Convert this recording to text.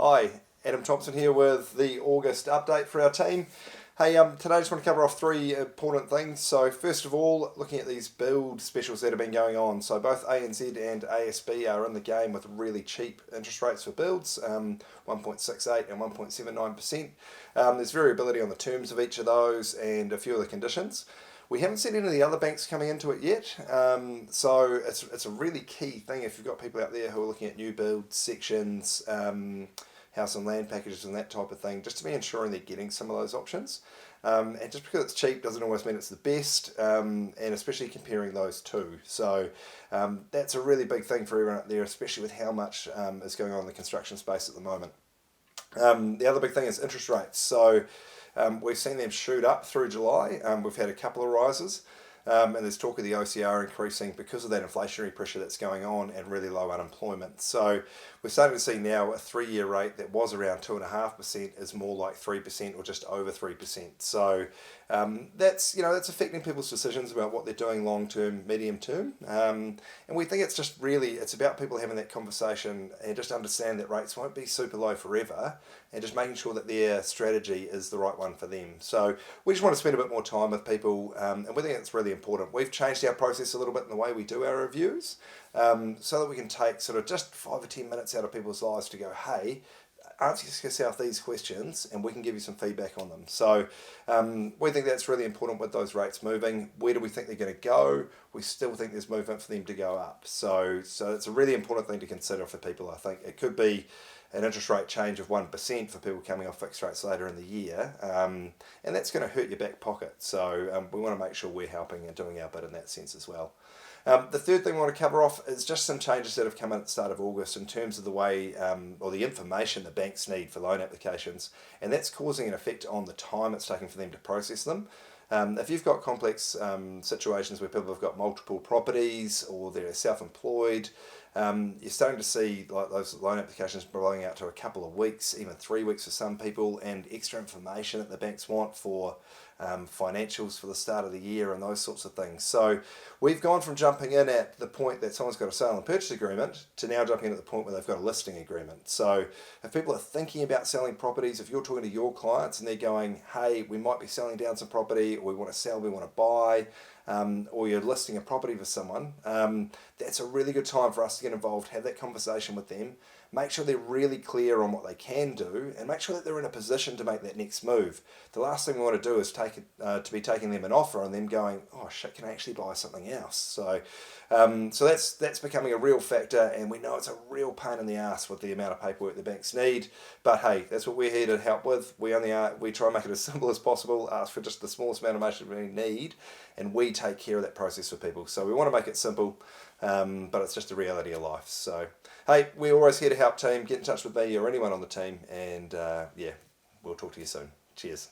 Hi, Adam Thompson here with the August update for our team. Hey, today I just want to cover off three important things. So first of all, looking at these build specials that have been going on. So both ANZ and ASB are in the game with really cheap interest rates for builds, 1.68 and 1.79%. There's variability on the terms of each of those and a few of the conditions. We haven't seen any of the other banks coming into it yet, so it's a really key thing if you've got people out there who are looking at new build sections, house and land packages and that type of thing, just to be ensuring they're getting some of those options. And just because it's cheap doesn't always mean it's the best, and especially comparing those two. So that's a really big thing for everyone out there, especially with how much is going on in the construction space at the moment. The other big thing is interest rates. So we've seen them shoot up through July. We've had a couple of rises. And there's talk of the OCR increasing because of that inflationary pressure that's going on and really low unemployment. So we're starting to see now a 3-year rate that was around 2.5% is more like 3% or just over 3%. So that's affecting people's decisions about what they're doing long term, medium term. And we think it's about people having that conversation and just understand that rates won't be super low forever, and just making sure that their strategy is the right one for them. So we just want to spend a bit more time with people, and we think it's really important. We've changed our process a little bit in the way we do our reviews, so that we can take sort of just 5 or 10 minutes out of people's lives to go, hey, ask yourself these questions and we can give you some feedback on them. So we think that's really important with those rates moving. Where do we think they're going to go? We still think there's movement for them to go up. So it's a really important thing to consider for people, I think. It could be an interest rate change of 1% for people coming off fixed rates later in the year, and that's going to hurt your back pocket. So we want to make sure we're helping and doing our bit in that sense as well. The third thing we want to cover off is just some changes that have come in at the start of August in terms of the way or the information the banks need for loan applications, and that's causing an effect on the time it's taking for them to process them. If you've got complex situations where people have got multiple properties or they're self-employed, you're starting to see like those loan applications blowing out to a couple of weeks, even 3 weeks for some people, and extra information that the banks want for financials for the start of the year and those sorts of things. So we've gone from jumping in at the point that someone's got a sale and purchase agreement to now jumping in at the point where they've got a listing agreement. So if people are thinking about selling properties, if you're talking to your clients and they're going, hey, we might be selling down some property, or we want to sell, we want to buy, or you're listing a property for someone, that's a really good time for us to get involved, have that conversation with them, make sure they're really clear on what they can do, and make sure that they're in a position to make that next move. The last thing we want to do is to be taking them an offer and them going, oh shit, can I actually buy something else? So that's becoming a real factor, and we know it's a real pain in the ass with the amount of paperwork the banks need. But hey, that's what we're here to help with. We try and make it as simple as possible, ask for just the smallest amount of information we need, and we take care of that process for people. So we want to make it simple, but it's just a reality of life. So hey, we're always here to help, team. Get in touch with me or anyone on the team, and we'll talk to you soon. Cheers.